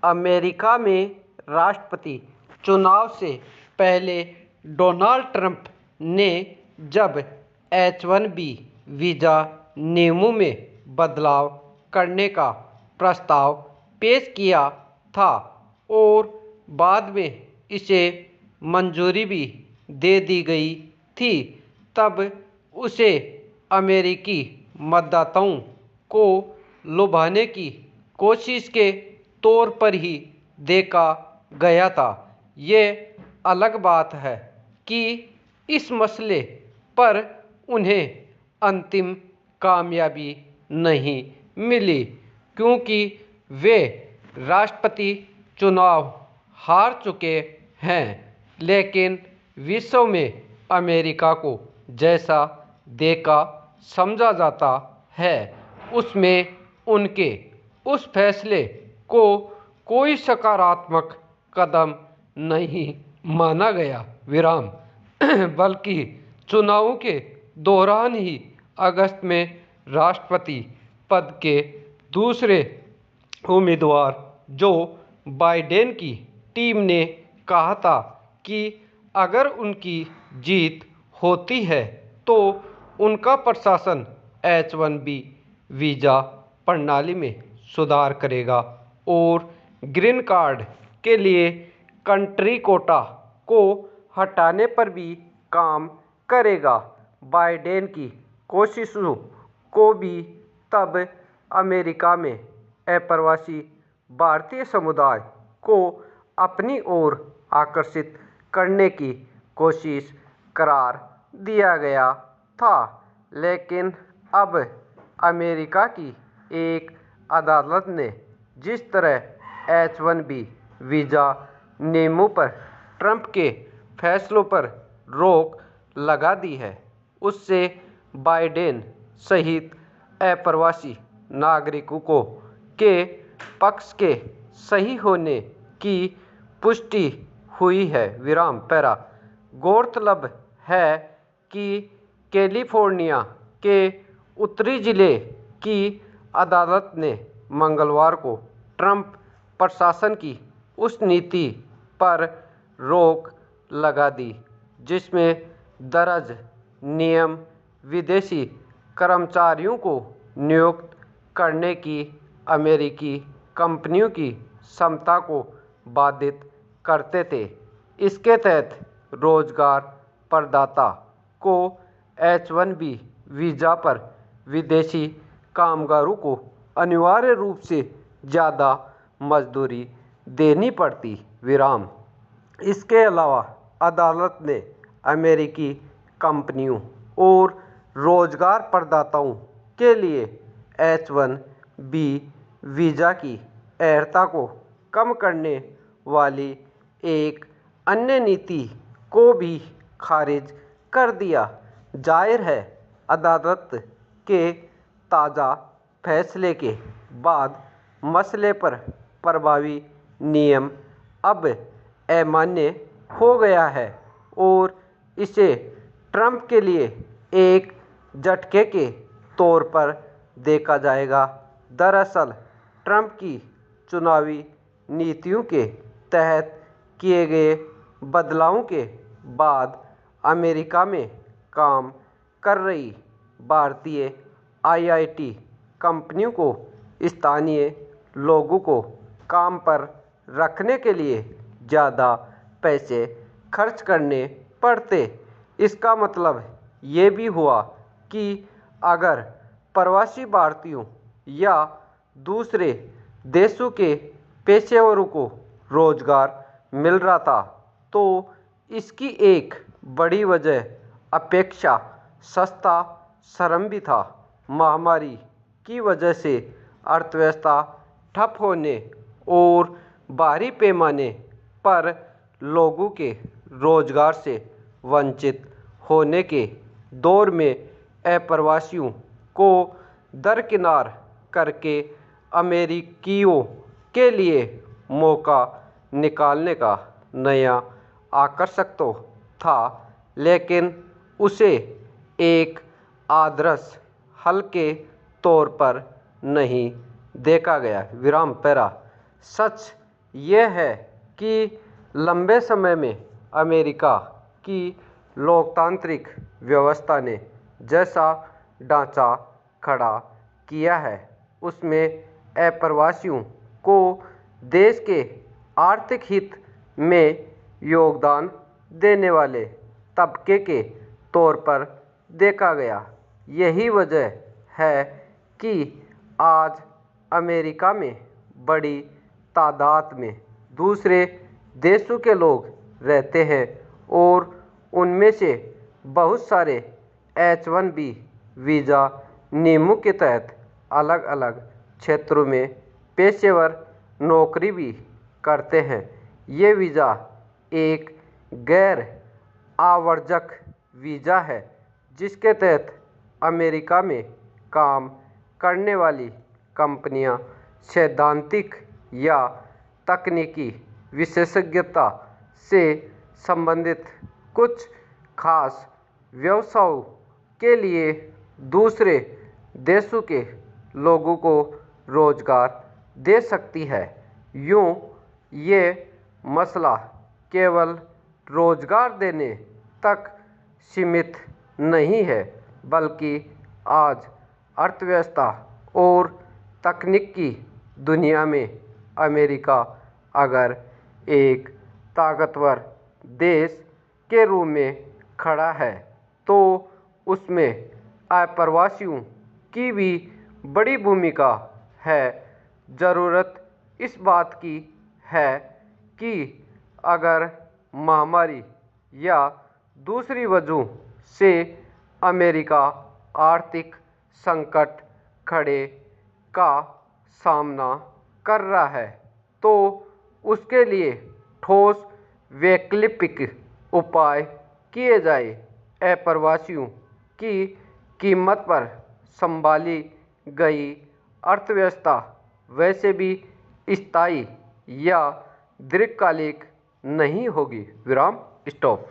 America में राष्ट्रपति चुनाव से पहले डोनाल्ड ट्रंप ने जब H-1B वीज़ा नियमों में बदलाव करने का प्रस्ताव पेश किया था और बाद में इसे मंजूरी भी दे दी गई थी, तब उसे अमेरिकी मतदाताओं को लुभाने की कोशिश के तौर पर ही देखा गया था। ये अलग बात है कि इस मसले पर उन्हें अंतिम कामयाबी नहीं मिली, क्योंकि वे राष्ट्रपति चुनाव हार चुके हैं। लेकिन विश्व में अमेरिका को जैसा देखा समझा जाता है, उसमें उनके उस फैसले को कोई सकारात्मक कदम नहीं माना गया। बल्कि चुनावों के दौरान ही अगस्त में राष्ट्रपति पद के दूसरे उम्मीदवार जो बाइडेन की टीम ने कहा था कि अगर उनकी जीत होती है तो उनका प्रशासन H-1B वीज़ा प्रणाली में सुधार करेगा और ग्रीन कार्ड के लिए कंट्री कोटा को हटाने पर भी काम करेगा। बाइडेन की कोशिशों को भी तब अमेरिका में अप्रवासी भारतीय समुदाय को अपनी ओर आकर्षित करने की कोशिश करार दिया गया था। लेकिन अब अमेरिका की एक अदालत ने जिस तरह H-1B वीज़ा नियमों पर ट्रंप के फैसलों पर रोक लगा दी है, उससे बाइडेन सहित अप्रवासी नागरिकों के पक्ष के सही होने की पुष्टि हुई है। गौरतलब है कि कैलिफोर्निया के उत्तरी जिले की अदालत ने मंगलवार को ट्रंप प्रशासन की उस नीति पर रोक लगा दी जिसमें दर्ज नियम विदेशी कर्मचारियों को नियुक्त करने की अमेरिकी कंपनियों की क्षमता को बाधित करते थे। इसके तहत रोजगार प्रदाता को H-1B वीज़ा पर विदेशी कामगारों को अनिवार्य रूप से ज़्यादा मजदूरी देनी पड़ती। इसके अलावा अदालत ने अमेरिकी कंपनियों और रोजगार प्रदाताओं के लिए H-1B वीज़ा की अर्हता को कम करने वाली एक अन्य नीति को भी खारिज कर दिया। जाहिर है, अदालत के ताज़ा फैसले के बाद मसले पर प्रभावी नियम अब अमान्य हो गया है और इसे ट्रंप के लिए एक झटके के तौर पर देखा जाएगा। दरअसल ट्रंप की चुनावी नीतियों के तहत किए गए बदलावों के बाद अमेरिका में काम कर रही भारतीय IIT कंपनियों को स्थानीय लोगों को काम पर रखने के लिए ज़्यादा पैसे खर्च करने पड़ते। इसका मतलब ये भी हुआ कि अगर प्रवासी भारतीयों या दूसरे देशों के पेशेवरों को रोजगार मिल रहा था, तो इसकी एक बड़ी वजह अपेक्षा सस्ता श्रम भी था। महामारी की वजह से अर्थव्यवस्था ठप होने और भारी पैमाने पर लोगों के रोजगार से वंचित होने के दौर में अप्रवासियों को दरकिनार करके अमेरिकियों के लिए मौका निकालने का नया आकर्षक तो था, लेकिन उसे एक आदर्श हल के तौर पर नहीं देखा गया। सच यह है कि लंबे समय में अमेरिका की लोकतांत्रिक व्यवस्था ने जैसा ढांचा खड़ा किया है उसमें अप्रवासियों को देश के आर्थिक हित में योगदान देने वाले तबके के तौर पर देखा गया। यही वजह है कि आज अमेरिका में बड़ी तादाद में दूसरे देशों के लोग रहते हैं और उनमें से बहुत सारे H-1B वीज़ा नियमों के तहत अलग अलग क्षेत्रों में पेशेवर नौकरी भी करते हैं। ये वीज़ा एक गैर आवर्जक वीज़ा है जिसके तहत अमेरिका में काम करने वाली कंपनियां सैद्धांतिक या तकनीकी विशेषज्ञता से संबंधित कुछ खास व्यवसायों के लिए दूसरे देशों के लोगों को रोजगार दे सकती है। यूँ ये मसला केवल रोजगार देने तक सीमित नहीं है बल्कि आज अर्थव्यवस्था और तकनीक की दुनिया में अमेरिका अगर एक ताकतवर देश के रूप में खड़ा है तो उसमें अप्रवासियों की भी बड़ी भूमिका है। ज़रूरत इस बात की है कि अगर महामारी या दूसरी वजहों से अमेरिका आर्थिक संकट खड़े का सामना कर रहा है तो उसके लिए ठोस वैकल्पिक उपाय किए जाए। अप्रवासियों की कीमत पर संभाली गई अर्थव्यवस्था वैसे भी स्थायी या दीर्घकालिक नहीं होगी। विराम स्टॉप।